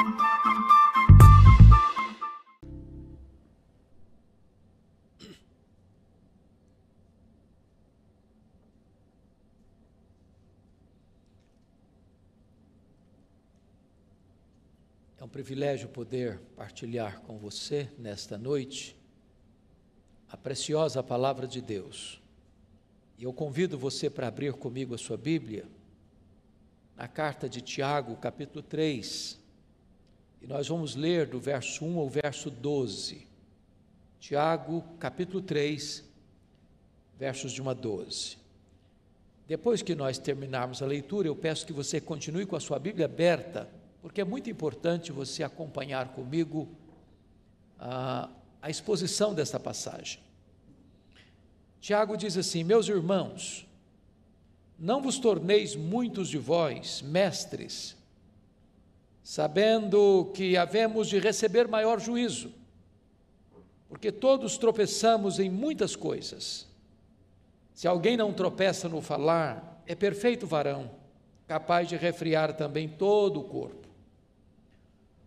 É um privilégio poder partilhar com você nesta noite a preciosa palavra de Deus. E eu convido você para abrir comigo a sua Bíblia na carta de Tiago, capítulo 3. E nós vamos ler do verso 1 ao verso 12. Tiago, capítulo 3, versos de 1 a 12. Depois que nós terminarmos a leitura, eu peço que você continue com a sua Bíblia aberta, porque é muito importante você acompanhar comigo a exposição desta passagem. Tiago diz assim: meus irmãos, não vos torneis muitos de vós mestres, sabendo que havemos de receber maior juízo, porque todos tropeçamos em muitas coisas. Se alguém não tropeça no falar, é perfeito varão, capaz de refrear também todo o corpo.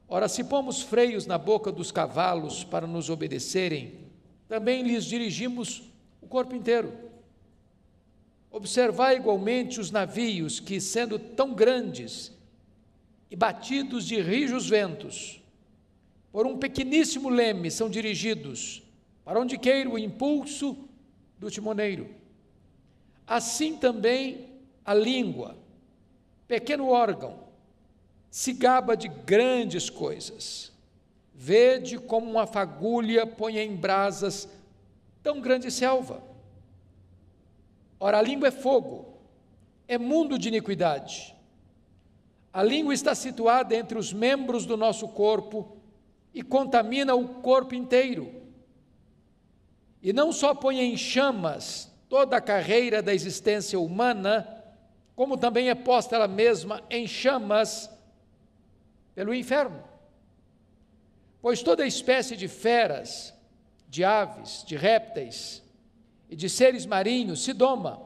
Ora, se pomos freios na boca dos cavalos para nos obedecerem, também lhes dirigimos o corpo inteiro. Observai igualmente os navios que, sendo tão grandes e batidos de rijos ventos, por um pequeníssimo leme são dirigidos para onde queira o impulso do timoneiro. Assim também a língua, pequeno órgão, se gaba de grandes coisas. Vede como uma fagulha põe em brasas tão grande selva. Ora, a língua é fogo, é mundo de iniquidade. A língua está situada entre os membros do nosso corpo e contamina o corpo inteiro. E não só põe em chamas toda a carreira da existência humana, como também é posta ela mesma em chamas pelo inferno. Pois toda espécie de feras, de aves, de répteis e de seres marinhos se doma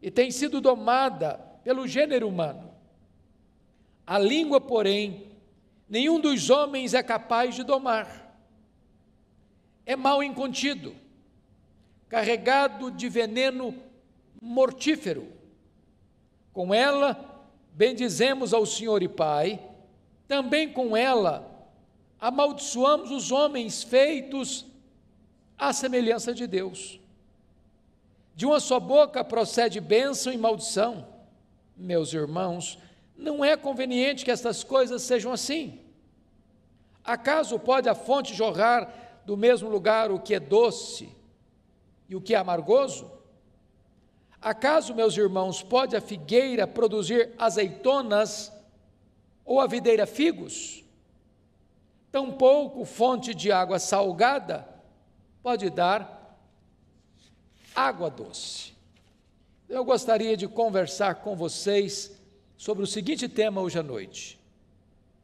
e tem sido domada pelo gênero humano. A língua, porém, nenhum dos homens é capaz de domar. É mal incontido, carregado de veneno mortífero. Com ela bendizemos ao Senhor e Pai, também com ela amaldiçoamos os homens feitos à semelhança de Deus. De uma só boca procede bênção e maldição. Meus irmãos, não é conveniente que estas coisas sejam assim. Acaso pode a fonte jorrar do mesmo lugar o que é doce e o que é amargoso? Acaso, meus irmãos, pode a figueira produzir azeitonas ou a videira figos? Tampouco fonte de água salgada pode dar água doce. Eu gostaria de conversar com vocês sobre o seguinte tema hoje à noite: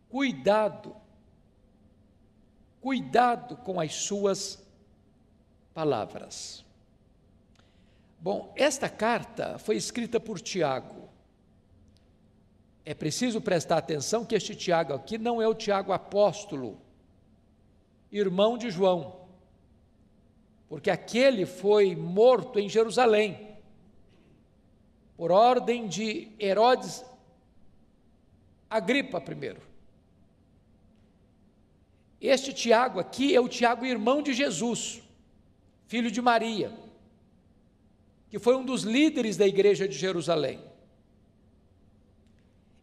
cuidado com as suas palavras. Bom, esta carta foi escrita por Tiago. É preciso prestar atenção que este Tiago aqui não é o Tiago apóstolo, irmão de João, porque aquele foi morto em Jerusalém, por ordem de Herodes Agripa I. Este Tiago aqui é o Tiago irmão de Jesus, filho de Maria, que foi um dos líderes da igreja de Jerusalém.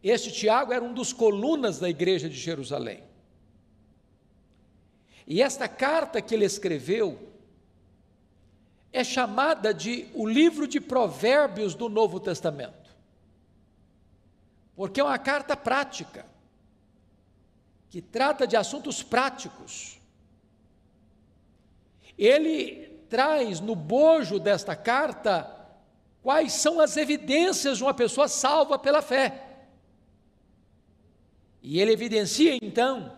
Este Tiago era um dos colunas da igreja de Jerusalém. E esta carta que ele escreveu é chamada de o livro de Provérbios do Novo Testamento, porque é uma carta prática, que trata de assuntos práticos. Ele traz no bojo desta carta quais são as evidências de uma pessoa salva pela fé. E ele evidencia então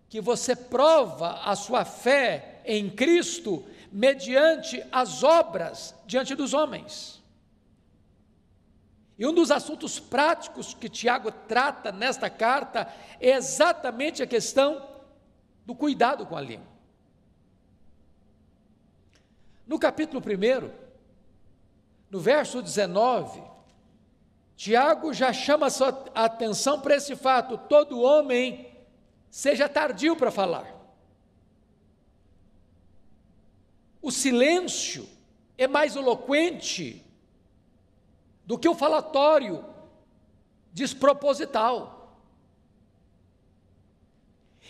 que você prova a sua fé em Cristo mediante as obras diante dos homens. E um dos assuntos práticos que Tiago trata nesta carta é exatamente a questão do cuidado com a língua. No capítulo 1, no verso 19, Tiago já chama a sua atenção para esse fato: todo homem seja tardio para falar. O silêncio é mais eloquente do que o falatório desproposital.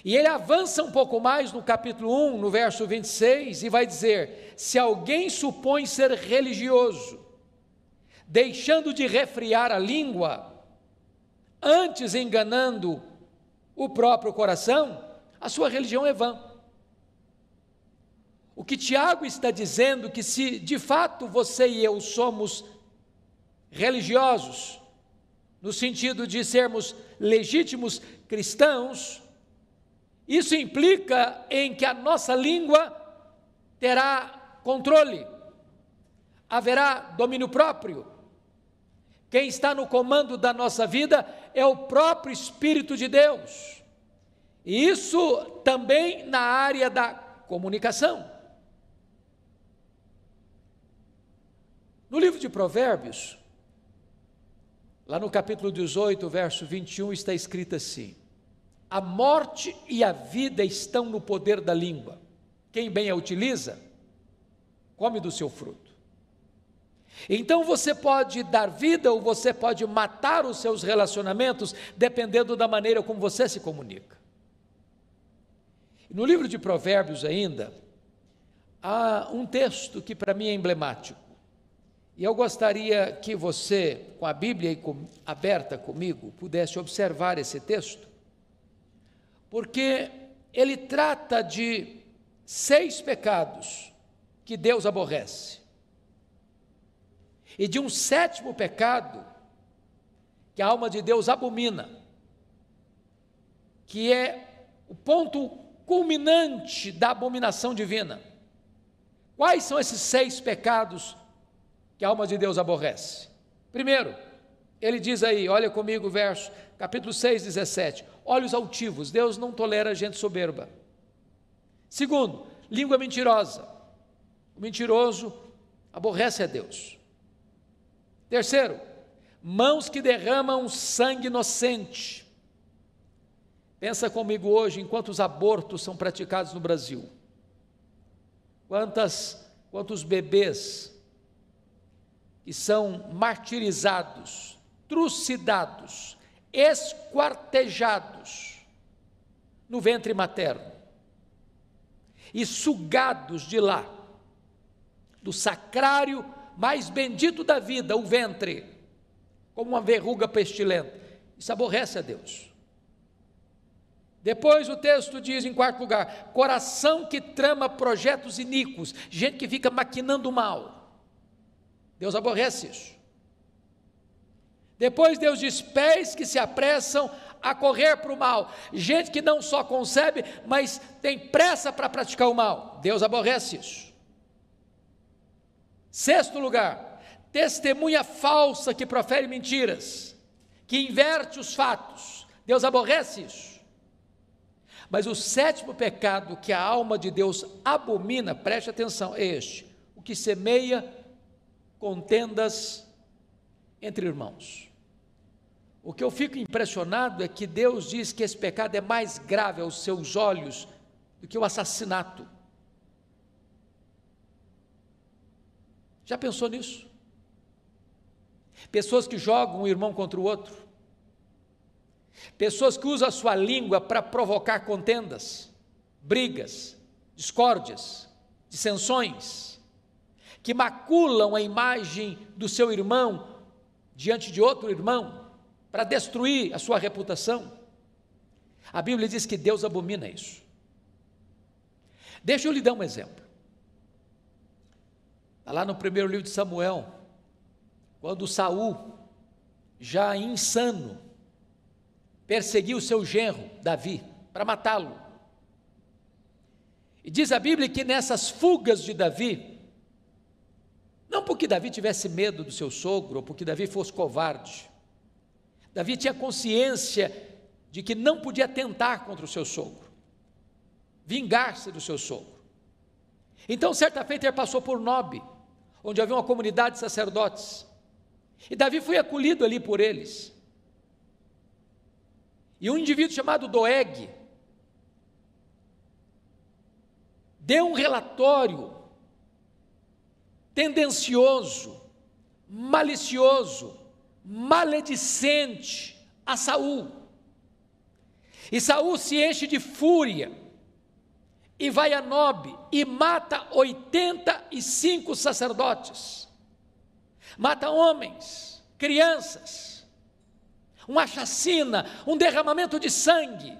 E ele avança um pouco mais no capítulo 1, no verso 26, e vai dizer: se alguém supõe ser religioso, deixando de refrear a língua, antes enganando o próprio coração, a sua religião é vã. O que Tiago está dizendo, que se de fato você e eu somos religiosos, no sentido de sermos legítimos cristãos, isso implica em que a nossa língua terá controle, haverá domínio próprio. Quem está no comando da nossa vida é o próprio Espírito de Deus. E isso também na área da comunicação. No livro de Provérbios, lá no capítulo 18, verso 21, está escrito assim: a morte e a vida estão no poder da língua. Quem bem a utiliza, come do seu fruto. Então você pode dar vida ou você pode matar os seus relacionamentos, dependendo da maneira como você se comunica. No livro de Provérbios ainda, há um texto que para mim é emblemático. E eu gostaria que você, com a Bíblia aberta comigo, pudesse observar esse texto, porque ele trata de 6 pecados que Deus aborrece, e de um 7º pecado que a alma de Deus abomina, que é o ponto culminante da abominação divina. Quais são esses 6 pecados que a alma de Deus aborrece? Primeiro, ele diz aí, olha comigo o verso, capítulo 6, 17, olhos altivos. Deus não tolera gente soberba. Segundo, língua mentirosa. O mentiroso aborrece a Deus. Terceiro, mãos que derramam sangue inocente. Pensa comigo hoje em quantos abortos são praticados no Brasil. Quantos bebês que são martirizados, trucidados, esquartejados no ventre materno e sugados de lá, do sacrário mais bendito da vida, o ventre, como uma verruga pestilenta. Isso aborrece a Deus. Depois o texto diz, em 4º lugar, coração que trama projetos iníquos, gente que fica maquinando o mal. Deus aborrece isso. Depois Deus diz, pés que se apressam a correr para o mal, gente que não só concebe, mas tem pressa para praticar o mal. Deus aborrece isso. 6º lugar, testemunha falsa que profere mentiras, que inverte os fatos. Deus aborrece isso. Mas o 7º pecado que a alma de Deus abomina, preste atenção, é este: o que semeia contendas entre irmãos. O que eu fico impressionado é que Deus diz que esse pecado é mais grave aos seus olhos do que o assassinato. Já pensou nisso? Pessoas que jogam um irmão contra o outro, pessoas que usam a sua língua para provocar contendas, brigas, discórdias, dissensões, que maculam a imagem do seu irmão diante de outro irmão, para destruir a sua reputação. A Bíblia diz que Deus abomina isso. Deixa eu lhe dar um exemplo. Lá no primeiro livro de Samuel, quando Saul, já insano, perseguiu o seu genro, Davi, para matá-lo. E diz a Bíblia que nessas fugas de Davi, Não porque Davi tivesse medo do seu sogro, ou porque Davi fosse covarde. Davi tinha consciência de que não podia atentar contra o seu sogro, vingar-se do seu sogro. Então, certa feita, ele passou por Nobe, onde havia uma comunidade de sacerdotes, e Davi foi acolhido ali por eles. E um indivíduo chamado Doeg deu um relatório tendencioso, malicioso, maledicente a Saul. E Saul se enche de fúria e vai a Nobe e mata 85 sacerdotes. Mata homens, crianças, uma chacina, um derramamento de sangue,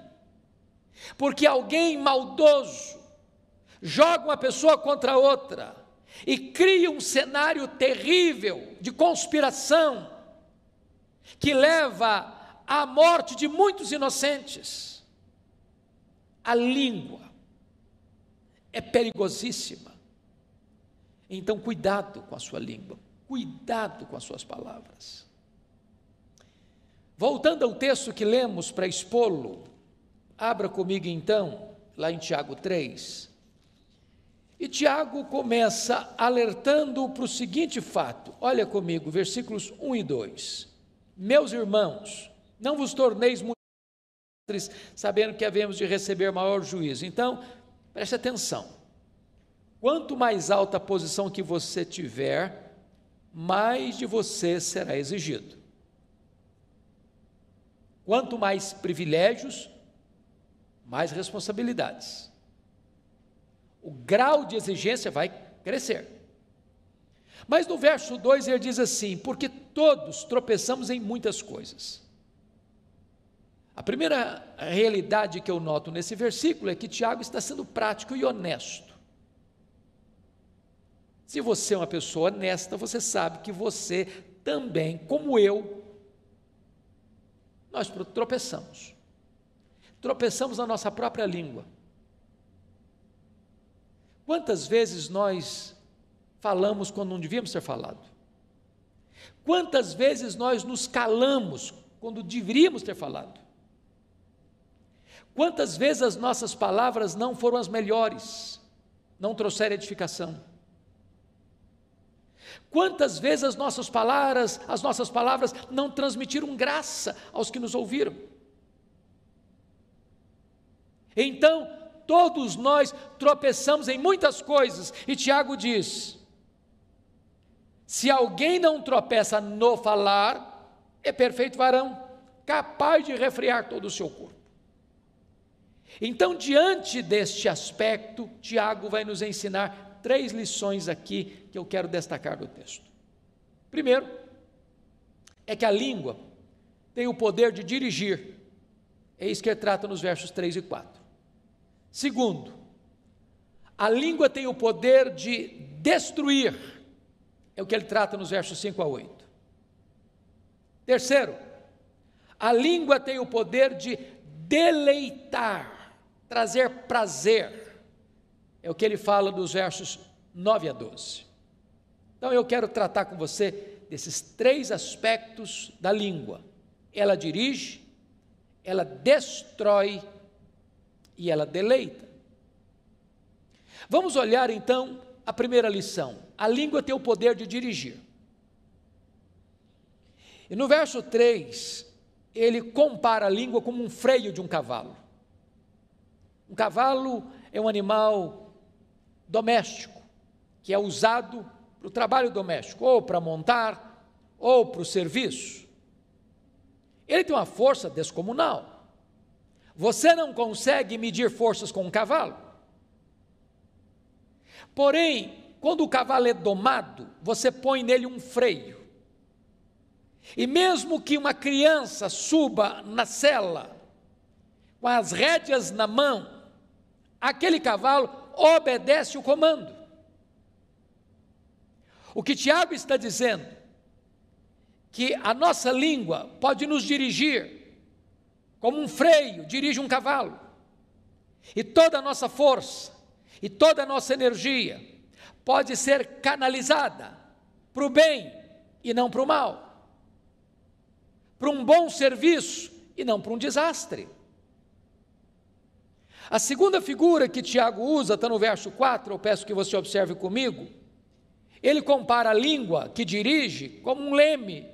porque alguém maldoso joga uma pessoa contra outra e cria um cenário terrível de conspiração que leva à morte de muitos inocentes. A língua é perigosíssima. Então, cuidado com a sua língua, cuidado com as suas palavras. Voltando ao texto que lemos para expô-lo, abra comigo então, lá em Tiago 3. E Tiago começa alertando para o seguinte fato, olha comigo, versículos 1 e 2. Meus irmãos, não vos torneis muito sabendo que havemos de receber maior juízo. Então, preste atenção. Quanto mais alta a posição que você tiver, mais de você será exigido. Quanto mais privilégios, mais responsabilidades. O grau de exigência vai crescer. Mas no verso 2 ele diz assim: porque todos tropeçamos em muitas coisas. A primeira realidade que eu noto nesse versículo é que Tiago está sendo prático e honesto. Se você é uma pessoa honesta, você sabe que você também, como eu, nós tropeçamos. Tropeçamos na nossa própria língua. Quantas vezes nós falamos quando não devíamos ter falado? Quantas vezes nós nos calamos quando deveríamos ter falado? Quantas vezes as nossas palavras não foram as melhores, não trouxeram edificação? Quantas vezes as nossas palavras não transmitiram graça aos que nos ouviram? Então, todos nós tropeçamos em muitas coisas, e Tiago diz: se alguém não tropeça no falar, é perfeito varão, capaz de refrear todo o seu corpo. Então, diante deste aspecto, Tiago vai nos ensinar 3 lições aqui que eu quero destacar do texto. Primeiro, é que a língua tem o poder de dirigir, é isso que ele trata nos versos 3 e 4. Segundo, a língua tem o poder de destruir, é o que ele trata nos versos 5 a 8. Terceiro, a língua tem o poder de deleitar, trazer prazer, é o que ele fala dos versos 9 a 12. Então eu quero tratar com você desses 3 aspectos da língua. Ela dirige, ela destrói e ela deleita. Vamos olhar então a primeira lição. A língua tem o poder de dirigir. E no verso 3, ele compara a língua como um freio de um cavalo. Um cavalo é um animal doméstico, que é usado para o trabalho doméstico, ou para montar, ou para o serviço. Ele tem uma força descomunal. Você não consegue medir forças com um cavalo. Porém, quando o cavalo é domado, você põe nele um freio. E mesmo que uma criança suba na sela, com as rédeas na mão, aquele cavalo obedece o comando. O que Tiago está dizendo, que a nossa língua pode nos dirigir, como um freio dirige um cavalo, e toda a nossa força, e toda a nossa energia, pode ser canalizada para o bem e não para o mal, para um bom serviço e não para um desastre. A segunda figura que Tiago usa, está no verso 4, eu peço que você observe comigo. Ele compara a língua que dirige como um leme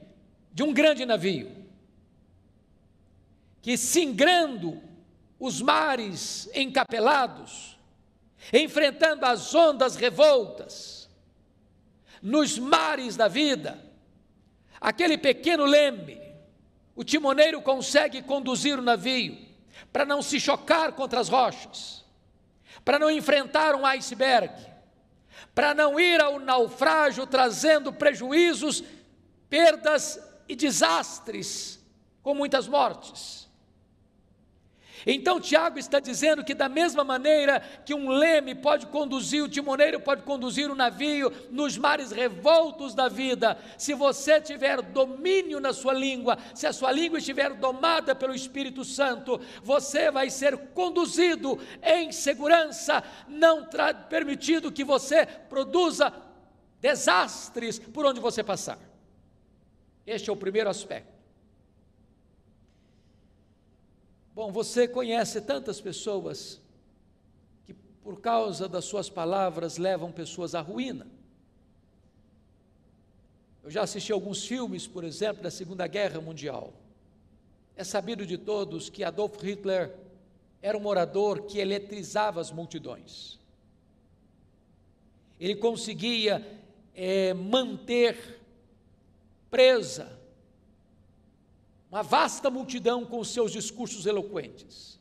de um grande navio, que singrando os mares encapelados, enfrentando as ondas revoltas, nos mares da vida, aquele pequeno leme, o timoneiro consegue conduzir o navio, para não se chocar contra as rochas, para não enfrentar um iceberg, para não ir ao naufrágio trazendo prejuízos, perdas e desastres, com muitas mortes. Então Tiago está dizendo que da mesma maneira que um leme pode conduzir, o timoneiro pode conduzir o navio nos mares revoltos da vida, se você tiver domínio na sua língua, se a sua língua estiver domada pelo Espírito Santo, você vai ser conduzido em segurança, não permitido que você produza desastres por onde você passar. Este é o primeiro aspecto. Bom, você conhece tantas pessoas que por causa das suas palavras levam pessoas à ruína. Eu já assisti alguns filmes, por exemplo, da Segunda Guerra Mundial. É sabido de todos que Adolf Hitler era um orador que eletrizava as multidões. Ele conseguia manter presa uma vasta multidão com os seus discursos eloquentes,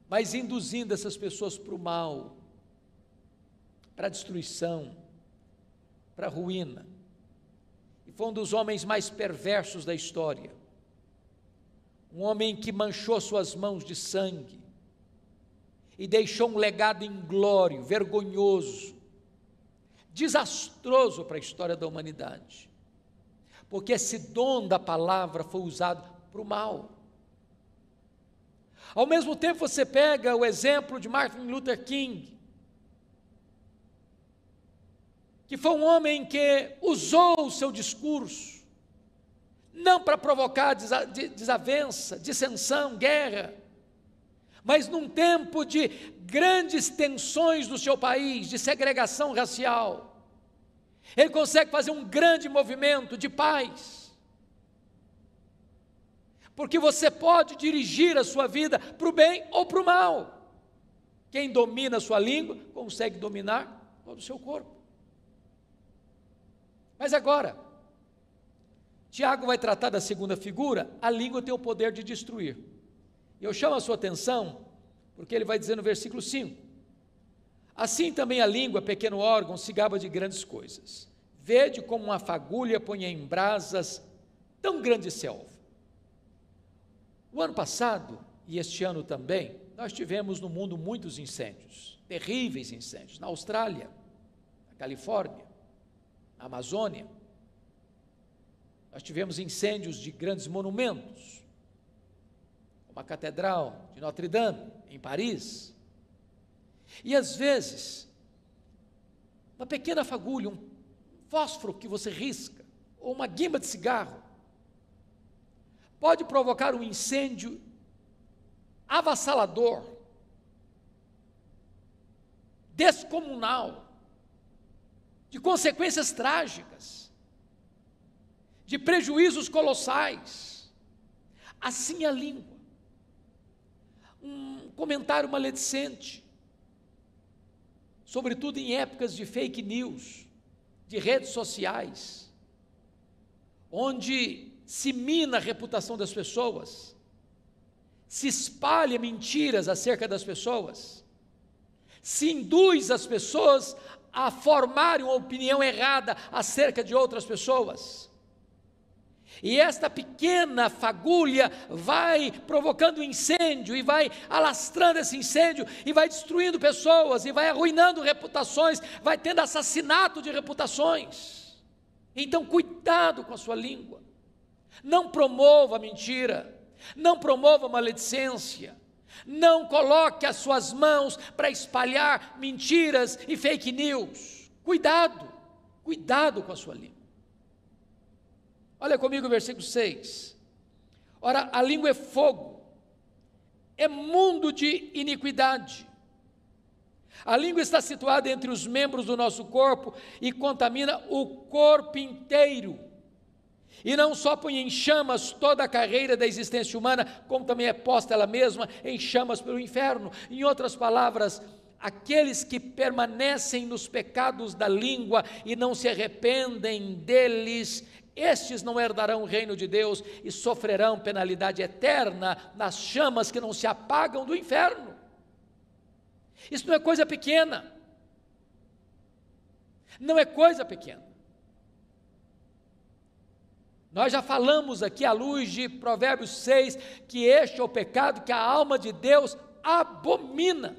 mas induzindo essas pessoas para o mal, para a destruição, para a ruína. E foi um dos homens mais perversos da história, um homem que manchou suas mãos de sangue e deixou um legado inglório, vergonhoso, desastroso para a história da humanidade, porque esse dom da palavra foi usado para o mal. Ao mesmo tempo você pega o exemplo de Martin Luther King, que foi um homem que usou o seu discurso, não para provocar desavença, dissensão, guerra, mas num tempo de grandes tensões no seu país, de segregação racial, ele consegue fazer um grande movimento de paz, porque você pode dirigir a sua vida para o bem ou para o mal. Quem domina a sua língua, consegue dominar todo o seu corpo. Mas agora, Tiago vai tratar da segunda figura, a língua tem o poder de destruir. E eu chamo a sua atenção, porque ele vai dizer no versículo 5, assim também a língua, pequeno órgão, se gaba de grandes coisas. Vede como uma fagulha põe em brasas tão grande selva. O ano passado, e este ano também, nós tivemos no mundo muitos incêndios, terríveis incêndios, na Austrália, na Califórnia, na Amazônia. Nós tivemos incêndios de grandes monumentos, como a Catedral de Notre Dame, em Paris. E às vezes, uma pequena fagulha, um fósforo que você risca, ou uma guimba de cigarro, pode provocar um incêndio avassalador, descomunal, de consequências trágicas, de prejuízos colossais. Assim a língua. Um comentário maledicente, sobretudo em épocas de fake news, de redes sociais, onde se mina a reputação das pessoas, se espalha mentiras acerca das pessoas, se induz as pessoas a formarem uma opinião errada acerca de outras pessoas. E esta pequena fagulha vai provocando incêndio, e vai alastrando esse incêndio, e vai destruindo pessoas, e vai arruinando reputações, vai tendo assassinato de reputações. Então cuidado com a sua língua, não promova a mentira, não promova a maledicência, não coloque as suas mãos para espalhar mentiras e fake news. Cuidado com a sua língua. Olha comigo o versículo 6. Ora, a língua é fogo, é mundo de iniquidade. A língua está situada entre os membros do nosso corpo e contamina o corpo inteiro. E não só põe em chamas toda a carreira da existência humana, como também é posta ela mesma em chamas pelo inferno. Em outras palavras, aqueles que permanecem nos pecados da língua e não se arrependem deles, estes não herdarão o reino de Deus e sofrerão penalidade eterna nas chamas que não se apagam do inferno. Isso não é coisa pequena. Não é coisa pequena. Nós já falamos aqui à luz de Provérbios 6, que este é o pecado que a alma de Deus abomina.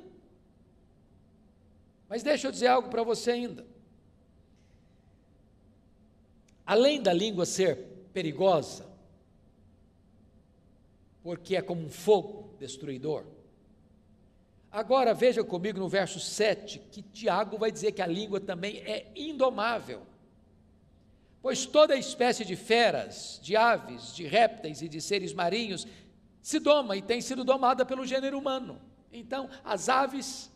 Mas deixa eu dizer algo para você ainda. Além da língua ser perigosa, porque é como um fogo destruidor, agora veja comigo no verso 7, que Tiago vai dizer que a língua também é indomável. Pois toda espécie de feras, de aves, de répteis e de seres marinhos se doma e tem sido domada pelo gênero humano. Então, as aves,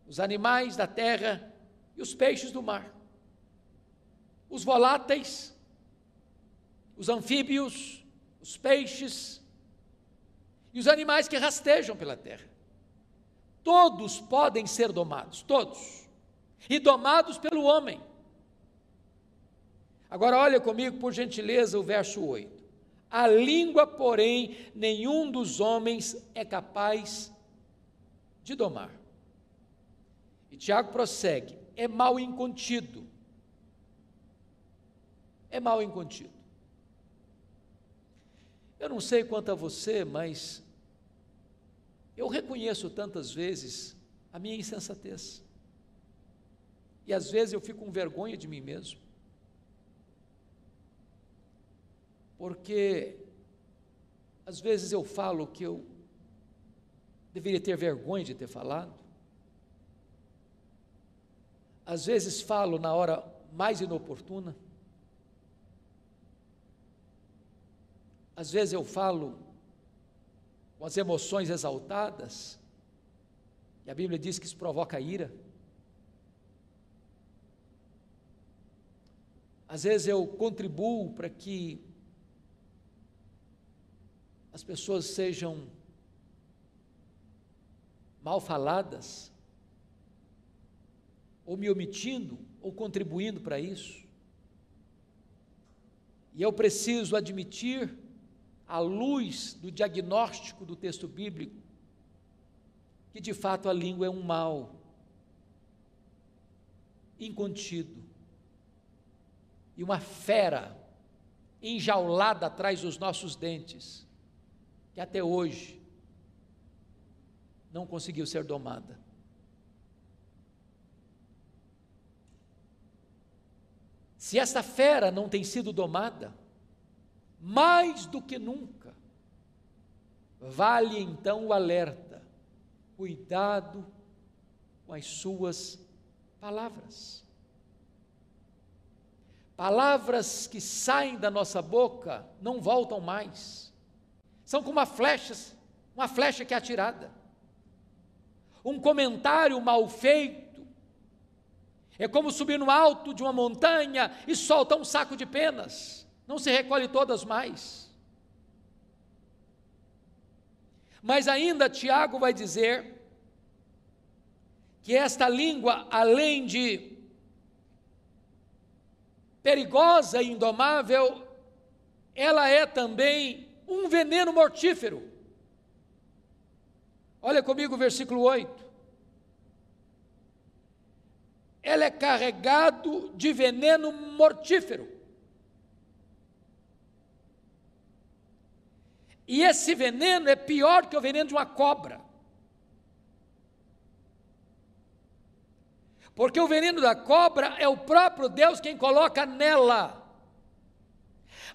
os animais da terra e os peixes do mar, os voláteis, os anfíbios, os peixes e os animais que rastejam pela terra, todos podem ser domados, todos, e domados pelo homem. Agora olha comigo, por gentileza, o verso 8. A língua, porém, nenhum dos homens é capaz de domar. E Tiago prossegue, é mal incontido. É mal incontido. Eu não sei quanto a você, mas eu reconheço tantas vezes a minha insensatez. E às vezes eu fico com vergonha de mim mesmo. Porque às vezes eu falo que eu deveria ter vergonha de ter falado. Às vezes falo na hora mais inoportuna. Às vezes eu falo com as emoções exaltadas, e a Bíblia diz que isso provoca ira. Às vezes eu contribuo para que as pessoas sejam mal faladas, ou me omitindo, ou contribuindo para isso. E eu preciso admitir, à luz do diagnóstico do texto bíblico, que de fato a língua é um mal incontido, e uma fera enjaulada atrás dos nossos dentes, que até hoje não conseguiu ser domada. Se essa fera não tem sido domada, mais do que nunca, vale então o alerta: cuidado com as suas palavras. Palavras que saem da nossa boca não voltam mais, são como uma flecha que é atirada. Um comentário mal feito é como subir no alto de uma montanha e soltar um saco de penas, não se recolhe todas mais. Mas ainda Tiago vai dizer que esta língua, além de perigosa e indomável, ela é também um veneno mortífero. Olha comigo o versículo 8. Ela é carregado de veneno mortífero. E esse veneno é pior que o veneno de uma cobra. Porque o veneno da cobra é o próprio Deus quem coloca nela.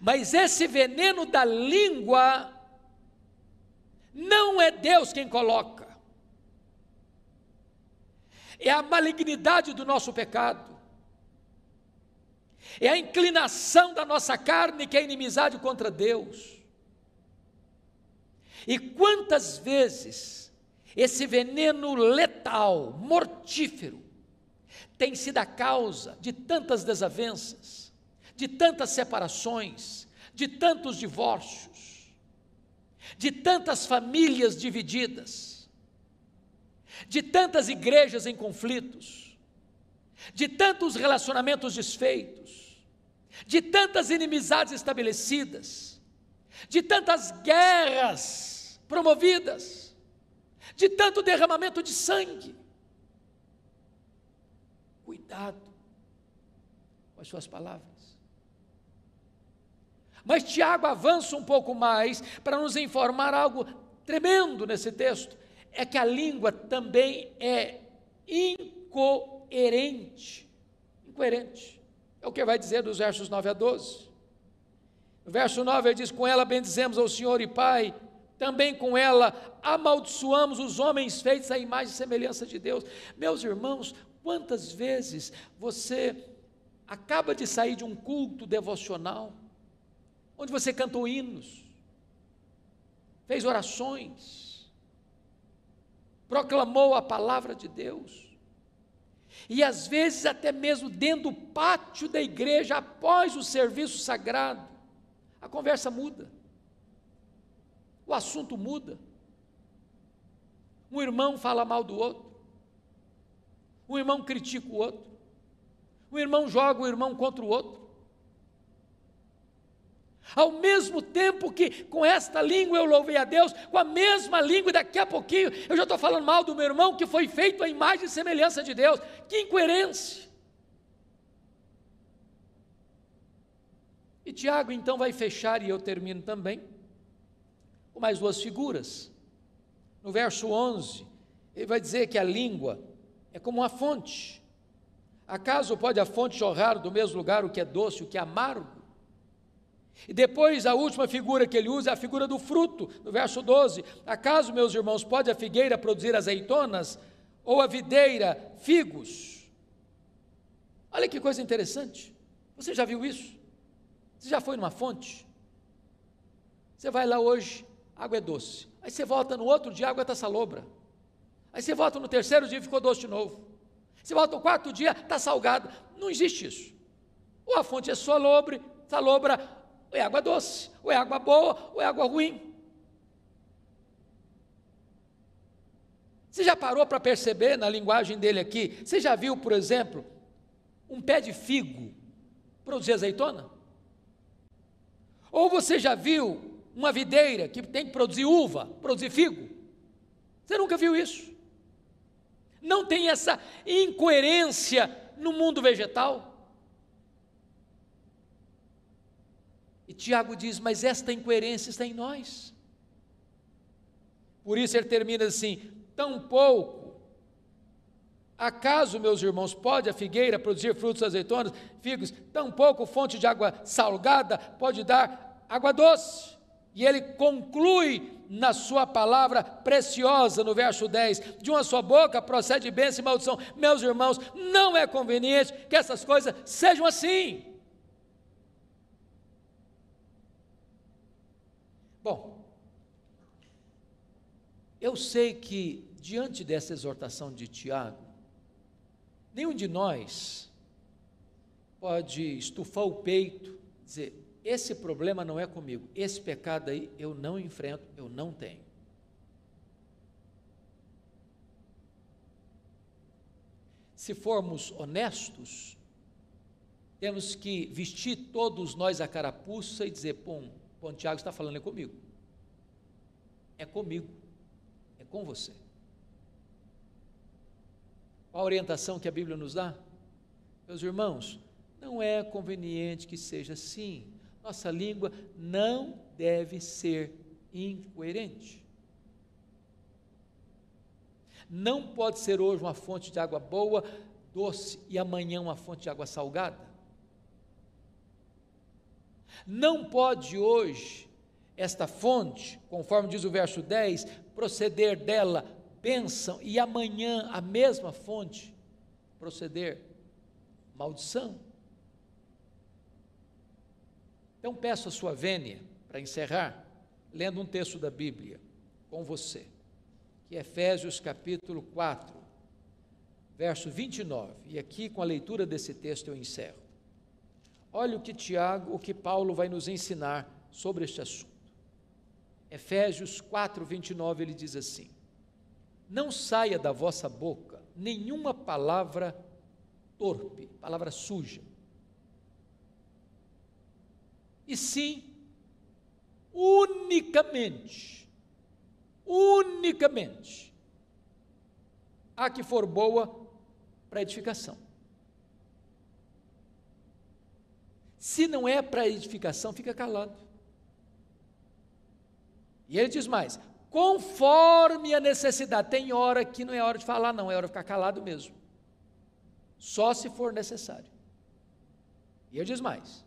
Mas esse veneno da língua não é Deus quem coloca. É a malignidade do nosso pecado. é a inclinação da nossa carne, que é a inimizade contra Deus. E quantas vezes esse veneno letal, mortífero, tem sido a causa de tantas desavenças, de tantas separações, de tantos divórcios, de tantas famílias divididas, de tantas igrejas em conflitos, de tantos relacionamentos desfeitos, de tantas inimizades estabelecidas, de tantas guerras promovidas, de tanto derramamento de sangue. Cuidado com as suas palavras. Mas Tiago avança um pouco mais para nos informar algo tremendo nesse texto, é que a língua também é incoerente. Incoerente. É o que vai dizer dos versos 9 a 12. No verso 9 ele diz: com ela bendizemos ao Senhor e Pai, também com ela amaldiçoamos os homens feitos à imagem e semelhança de Deus. Meus irmãos, quantas vezes você acaba de sair de um culto devocional, onde você cantou hinos, fez orações, proclamou a palavra de Deus, e às vezes até mesmo dentro do pátio da igreja, após o serviço sagrado, a conversa muda, o assunto muda, um irmão fala mal do outro, um irmão critica o outro, um irmão joga o irmão contra o outro, ao mesmo tempo que com esta língua eu louvei a Deus, com a mesma língua, e daqui a pouquinho eu já estou falando mal do meu irmão, que foi feito à imagem e semelhança de Deus. Que incoerência! E Tiago então vai fechar, e eu termino também, com mais duas figuras. No verso 11, ele vai dizer que a língua é como uma fonte. Acaso pode a fonte jorrar do mesmo lugar o que é doce e o que é amargo? E depois a última figura que ele usa é a figura do fruto, no verso 12. Acaso, meus irmãos, pode a figueira produzir azeitonas, ou a videira figos? Olha que coisa interessante. Você já viu isso? Você já foi numa fonte? Você vai lá hoje, a água é doce. Aí você volta no outro dia, a água está salobra. Aí você volta no terceiro dia, ficou doce de novo. Você volta no quarto dia, está salgada. Não existe isso. Ou a fonte é salobra, ou é água doce, ou é água boa, ou é água ruim. Você já parou para perceber na linguagem dele aqui? Você já viu, por exemplo, um pé de figo produzir azeitona? Ou você já viu uma videira que tem que produzir uva, produzir figo? Você nunca viu isso? Não tem essa incoerência no mundo vegetal? E Tiago diz, mas esta incoerência está em nós. Por isso ele termina assim: tampouco, acaso, meus irmãos, pode a figueira produzir frutos azeitonas, figos? Tampouco fonte de água salgada pode dar água doce. E ele conclui na sua palavra preciosa, no verso 10, de uma só boca procede bênção e maldição. Meus irmãos, não é conveniente que essas coisas sejam assim. Bom, eu sei que diante dessa exortação de Tiago, nenhum de nós pode estufar o peito, dizer, esse problema não é comigo, esse pecado aí eu não enfrento, eu não tenho. Se formos honestos, temos que vestir todos nós a carapuça e dizer, pô, Tiago está falando é comigo, é com você. Qual a orientação que a Bíblia nos dá? Meus irmãos, não é conveniente que seja assim. Nossa língua não deve ser incoerente. Não pode ser hoje uma fonte de água boa, doce, e amanhã uma fonte de água salgada. Não pode hoje esta fonte, conforme diz o verso 10, proceder dela bênção, e amanhã a mesma fonte proceder maldição. Então peço a sua vênia, para encerrar, lendo um texto da Bíblia com você, que é Efésios capítulo 4, verso 29, e aqui com a leitura desse texto eu encerro. Olha o que Paulo vai nos ensinar sobre este assunto. Efésios 4, 29, ele diz assim: não saia da vossa boca nenhuma palavra torpe, palavra suja, e sim, unicamente, a que for boa para edificação. Se não é para edificação, fica calado. E ele diz mais: conforme a necessidade. Tem hora que não é hora de falar, não, é hora de ficar calado mesmo, só se for necessário. E ele diz mais: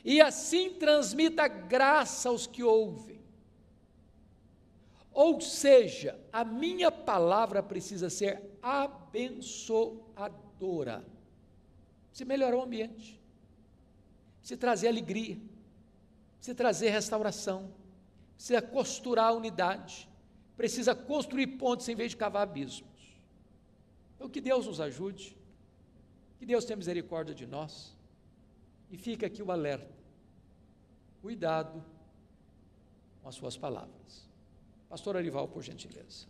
e assim transmita graça aos que ouvem. Ou seja, a minha palavra precisa ser abençoadora, precisa melhorar o ambiente, precisa trazer alegria, precisa trazer restauração, precisa costurar a unidade, precisa construir pontes em vez de cavar abismos. Então que Deus nos ajude, que Deus tenha misericórdia de nós, e fica aqui o alerta: cuidado com as suas palavras. Pastor Arival, por gentileza.